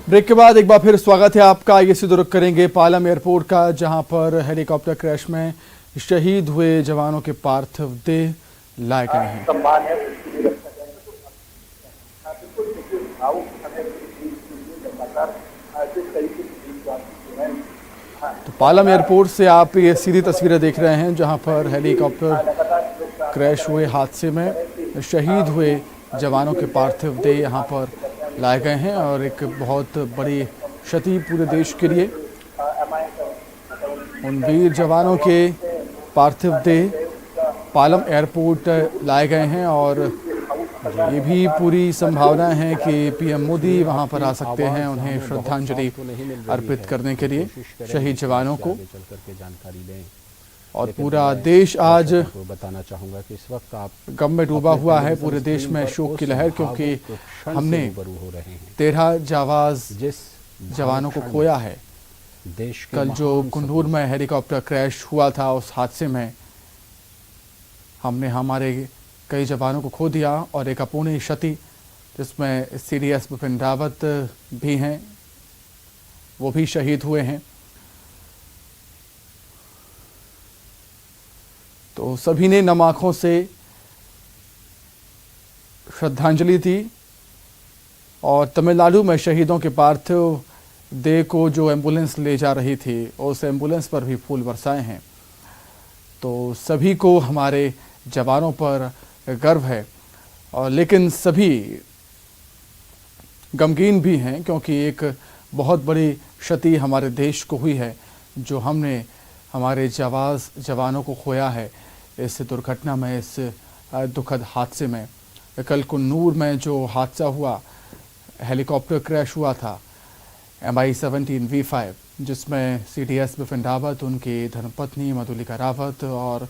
Break के बाद एक बार फिर स्वागत है आपका। आइए सीधे रुख करेंगे पालम एयरपोर्ट का, जहां पर हेलीकॉप्टर क्रैश में शहीद हुए जवानों के पार्थिव देह लाए गए हैं। तो पालम एयरपोर्ट से आप ये सीधी तस्वीरें देख रहे हैं, जहां पर हेलीकॉप्टर क्रैश हुए हादसे में शहीद हुए जवानों के पार्थिव देह यहां पर लाए गए हैं और एक बहुत बड़ी क्षति पूरे देश के लिए। उन वीर जवानों के पार्थिव देह पालम एयरपोर्ट लाए गए हैं और ये भी पूरी संभावना है कि पीएम मोदी वहां पर आ सकते हैं उन्हें श्रद्धांजलि अर्पित करने के लिए, शहीद जवानों को। जानकारी लें और पूरा देश आज बताना चाहूंगा कि इस वक्त आप गम में डूबा हुआ है। पूरे देश में शोक की लहर, क्योंकि हमने 13 जाबाज जवानों को खोया है। देश कल जो कुंडूर में हेलीकॉप्टर क्रैश हुआ था, उस हादसे में हमने हमारे कई जवानों को खो दिया और एक अपूर्णीय क्षति, जिसमें सीडीएस बिपिन रावत भी हैं, वो भी शहीद हुए हैं। तो सभी ने नम आंखों से श्रद्धांजलि दी और तमिलनाडु में शहीदों के पार्थिव देह को जो एम्बुलेंस ले जा रही थी, उस एम्बुलेंस पर भी फूल बरसाए हैं। तो सभी को हमारे जवानों पर गर्व है, और लेकिन सभी गमगीन भी हैं, क्योंकि एक बहुत बड़ी क्षति हमारे देश को हुई है, जो हमने हमारे जवानों को खोया है इस दुर्घटना में, इस दुखद हादसे में। कल कुन्नूर में जो हादसा हुआ, हेलीकॉप्टर क्रैश हुआ था MI-17 V5, जिसमें सीडीएस बिपिन रावत, उनकी धर्मपत्नी मधुलिका रावत और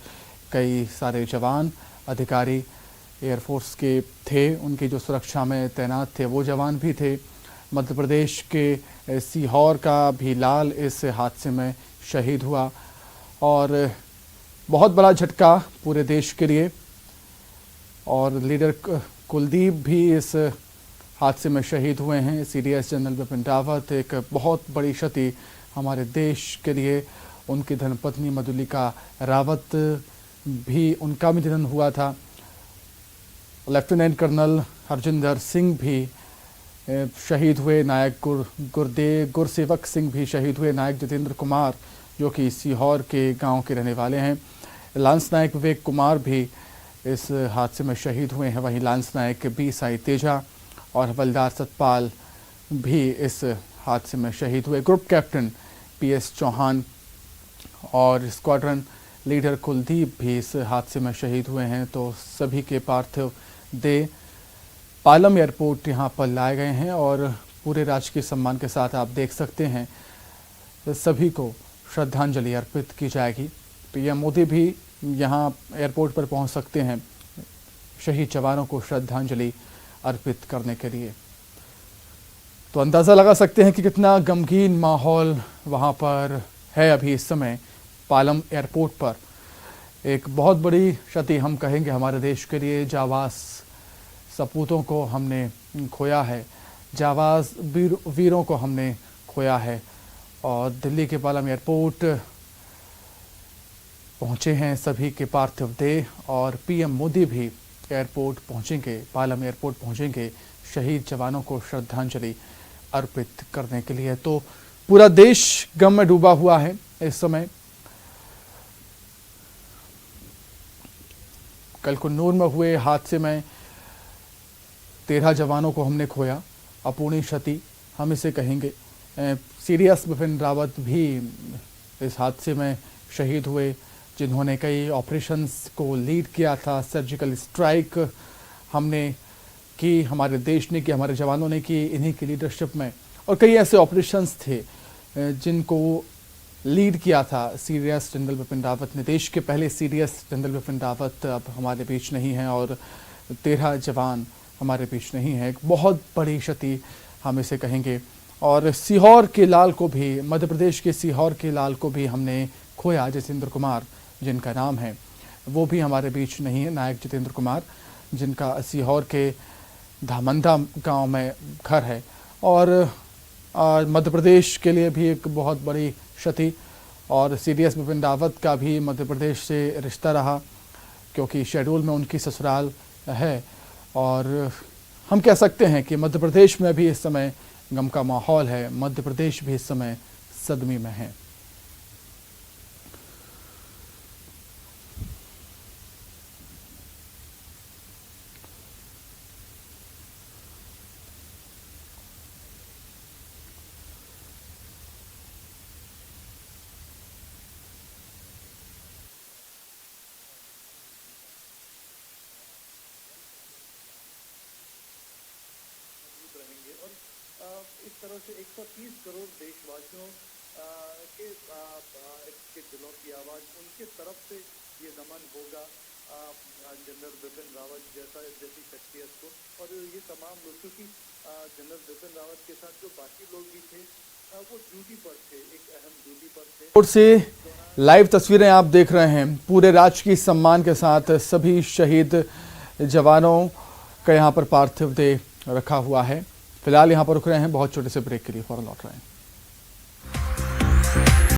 कई सारे जवान अधिकारी एयरफोर्स के थे। उनकी जो सुरक्षा में तैनात थे वो जवान भी थे। मध्य प्रदेश के सीहोर का भी लाल इस हादसे में शहीद हुआ और बहुत बड़ा झटका पूरे देश के लिए। और लीडर कुलदीप भी इस हादसे में शहीद हुए हैं। सीडीएस जनरल बिपिन रावत, एक बहुत बड़ी क्षति हमारे देश के लिए। उनकी धर्मपत्नी मधुलिका रावत भी, उनका भी निधन हुआ था। लेफ्टिनेंट कर्नल हरजिंदर सिंह भी शहीद हुए। नायक गुरसेवक सिंह भी शहीद हुए। नायक जितेंद्र कुमार, जो कि सीहोर के गांव के रहने वाले हैं। लांस नायक विवेक कुमार भी इस हादसे में शहीद हुए हैं। वहीं लांस नायक बी साई तेजा और हवलदार सतपाल भी इस हादसे में शहीद हुए। ग्रुप कैप्टन PS चौहान और स्क्वाड्रन लीडर कुलदीप भी इस हादसे में शहीद हुए हैं। तो सभी के पार्थिव देह पालम एयरपोर्ट यहाँ पर लाए गए हैं और पूरे राजकीय सम्मान के साथ आप देख सकते हैं सभी को श्रद्धांजलि अर्पित की जाएगी। पीएम मोदी भी यहाँ एयरपोर्ट पर पहुँच सकते हैं शहीद जवानों को श्रद्धांजलि अर्पित करने के लिए। तो अंदाज़ा लगा सकते हैं कि कितना गमगीन माहौल वहाँ पर है अभी इस समय पालम एयरपोर्ट पर। एक बहुत बड़ी क्षति हम कहेंगे हमारे देश के लिए। जाबाज सपूतों को हमने खोया है, जाबाज वीरों को हमने खोया है। और दिल्ली के पालम एयरपोर्ट पहुंचे हैं सभी के पार्थिव देह, और पीएम मोदी भी एयरपोर्ट पहुंचेंगे, पालम एयरपोर्ट पहुंचेंगे शहीद जवानों को श्रद्धांजलि अर्पित करने के लिए। तो पूरा देश गम में डूबा हुआ है इस समय। कल कुन्नूर में हुए हादसे में 13 जवानों को हमने खोया, अपूर्णीय क्षति हम इसे कहेंगे। सीडीएस बिपिन रावत भी इस हादसे में शहीद हुए, जिन्होंने कई ऑपरेशंस को लीड किया था। सर्जिकल स्ट्राइक हमने की, हमारे देश ने की, हमारे जवानों ने की, इन्हीं की लीडरशिप में। और कई ऐसे ऑपरेशंस थे जिनको लीड किया था सीडीएस जनरल बिपिन रावत ने। देश के पहले सीडीएस जनरल बिपिन रावत अब हमारे बीच नहीं हैं और 13 जवान हमारे बीच नहीं हैं। एक बहुत बड़ी क्षति हम इसे कहेंगे। और सीहोर के लाल को भी, मध्य प्रदेश के सीहोर के लाल को भी हमने खोया। जितेंद्र कुमार जिनका नाम है, वो भी हमारे बीच नहीं है। नायक जितेंद्र कुमार, जिनका सीहोर के धामंदा गांव में घर है। और मध्य प्रदेश के लिए भी एक बहुत बड़ी क्षति, और CDS बिपिन रावत का भी मध्य प्रदेश से रिश्ता रहा, क्योंकि शेड्यूल में उनकी ससुराल है। और हम कह सकते हैं कि मध्य प्रदेश में भी इस समय गम का माहौल है, मध्य प्रदेश भी इस समय सदमे में है। रहेंगे और इस तरह से 130 करोड़ देशवासियों के दिलों की आवाज उनके तरफ से ये नमन होगा जनरल बिपिन रावत जैसी शख्सियत को। और ये तमाम लोग, क्योंकि जनरल बिपिन रावत के साथ जो बाकी लोग भी थे वो ड्यूटी पर थे, एक अहम ड्यूटी पर थे। और से लाइव तस्वीरें आप देख रहे हैं, पूरे राजकीय सम्मान के साथ सभी शहीद जवानों का यहाँ पर पार्थिव देह रखा हुआ है। फिलहाल यहाँ पर रुक रहे हैं, बहुत छोटे से ब्रेक के लिए फौरन लौट रहे हैं।